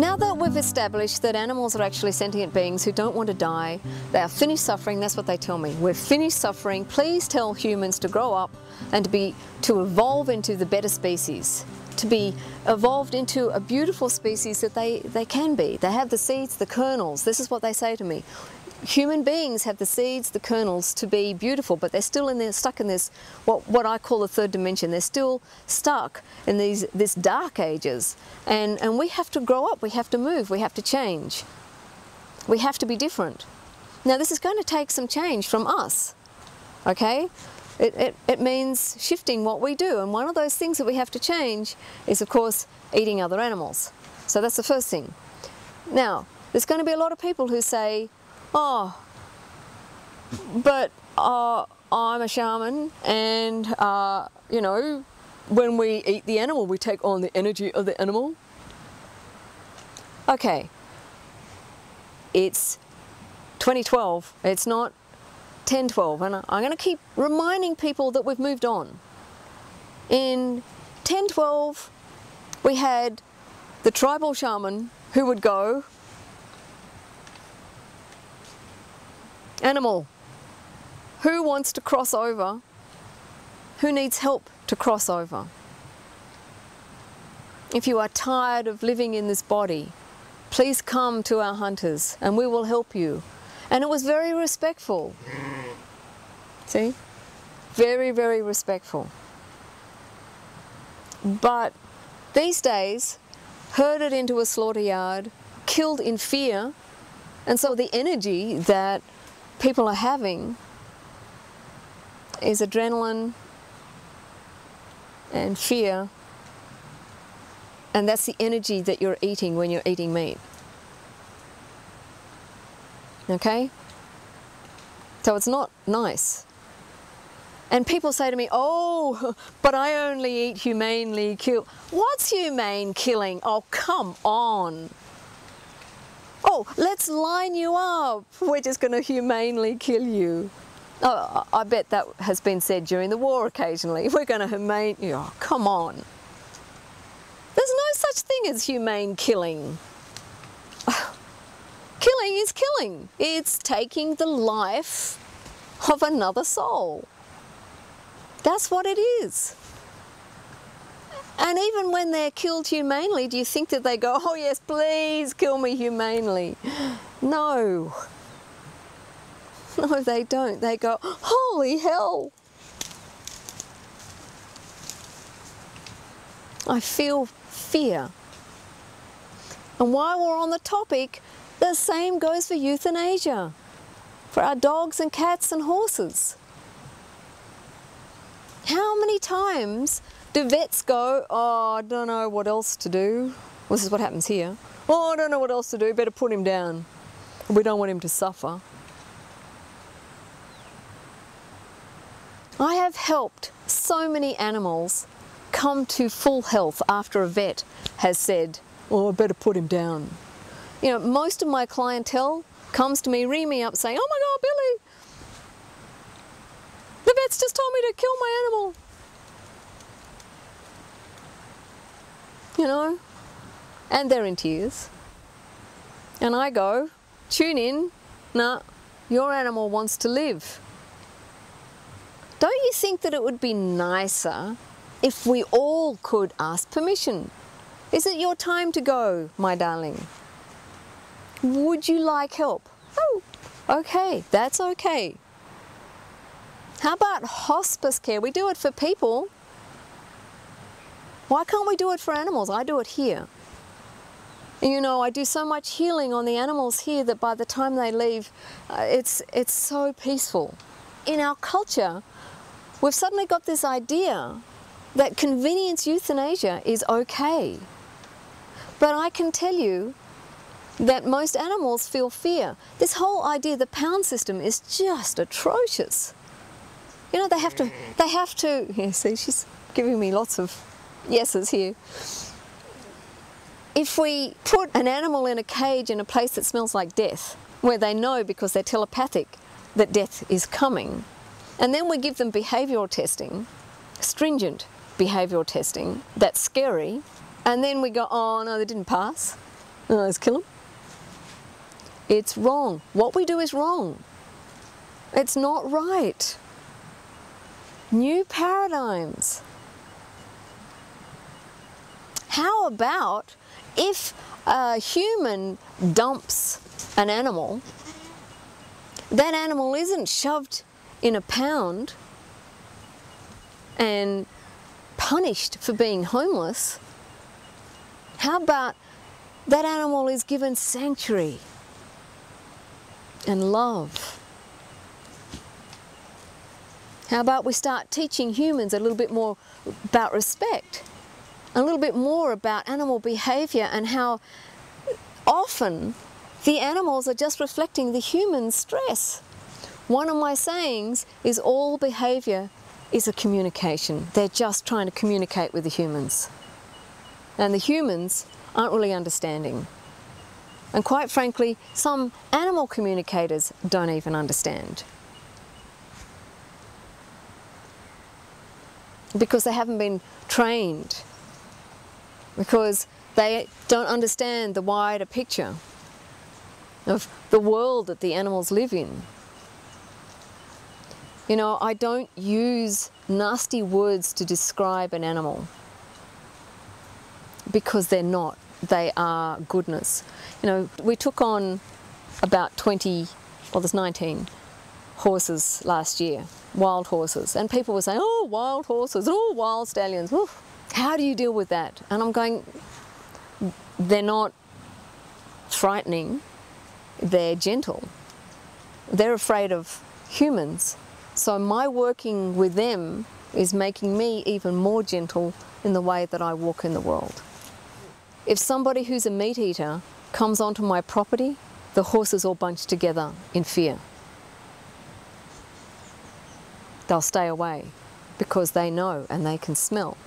Now that we've established that animals are actually sentient beings who don't want to die, they are finished suffering, that's what they tell me. We're finished suffering, please tell humans to grow up and to evolve into the better species, to be evolved into a beautiful species that they can be. They have the seeds, the kernels, this is what they say to me. Human beings have the seeds, the kernels to be beautiful, but they're still stuck in this, what I call the third dimension. They're still stuck in this dark ages. And we have to grow up, we have to move, we have to change. We have to be different. Now this is going to take some change from us, okay? It means shifting what we do, and one of those things that we have to change is, of course, eating other animals. So that's the first thing. Now, there's going to be a lot of people who say, oh, but I'm a shaman, and you know, when we eat the animal, we take on the energy of the animal. Okay, it's 2012, it's not 1012, and I'm going to keep reminding people that we've moved on. In 1012, we had the tribal shaman who would go, animal, who wants to cross over? Who needs help to cross over? If you are tired of living in this body, please come to our hunters and we will help you. And it was very respectful. See? Very, very respectful. But these days, herded into a slaughter yard, killed in fear, and so the energy that people are having is adrenaline and fear, and that's the energy that you're eating when you're eating meat. Okay? So it's not nice. And people say to me, oh, but I only eat humanely killed. What's humane killing? Oh, come on. Oh, let's line you up. We're just going to humanely kill you. Oh, I bet that has been said during the war occasionally. We're going to humane you. Oh, come on. There's no such thing as humane killing. Killing is killing. It's taking the life of another soul. That's what it is. And even when they're killed humanely, do you think that they go, oh yes, please kill me humanely? No. No, they don't. They go, holy hell. I feel fear. And while we're on the topic, the same goes for euthanasia, for our dogs and cats and horses. How many times do vets go, oh, I don't know what else to do? Well, this is what happens here. Oh, I don't know what else to do, better put him down. We don't want him to suffer. I have helped so many animals come to full health after a vet has said, oh, I better put him down. You know, most of my clientele comes to me, ring me up saying, oh my God, Billie, the vet's just told me to kill my animal. You know, and they're in tears. And I go, tune in, nah, your animal wants to live. Don't you think that it would be nicer if we all could ask permission? Is it your time to go, my darling? Would you like help? Oh, okay, that's okay. How about hospice care? We do it for people. Why can't we do it for animals? I do it here. You know, I do so much healing on the animals here that by the time they leave, it's so peaceful. In our culture, we've suddenly got this idea that convenience euthanasia is okay. But I can tell you that most animals feel fear. This whole idea, the pound system, is just atrocious. You know, they have to, yeah, see, she's giving me lots of yeses here. If we put an animal in a cage in a place that smells like death, where they know because they're telepathic that death is coming, and then we give them behavioural testing, stringent behavioural testing, that's scary, and then we go, oh no, they didn't pass. Let's kill them. It's wrong. What we do is wrong. It's not right. New paradigms. How about if a human dumps an animal, that animal isn't shoved in a pound and punished for being homeless? How about that animal is given sanctuary and love? How about we start teaching humans a little bit more about respect, a little bit more about animal behavior and how often the animals are just reflecting the human stress. One of my sayings is all behavior is a communication. They're just trying to communicate with the humans. And the humans aren't really understanding. And quite frankly, some animal communicators don't even understand. Because they haven't been trained. Because they don't understand the wider picture of the world that the animals live in. You know, I don't use nasty words to describe an animal because they're not. They are goodness. You know, we took on about 20, well there's 19 horses last year, wild horses, and people were saying, oh, wild horses, oh, wild stallions, oof. How do you deal with that? And I'm going, they're not frightening, they're gentle. They're afraid of humans. So my working with them is making me even more gentle in the way that I walk in the world. If somebody who's a meat eater comes onto my property, the horses all bunch together in fear. They'll stay away because they know and they can smell.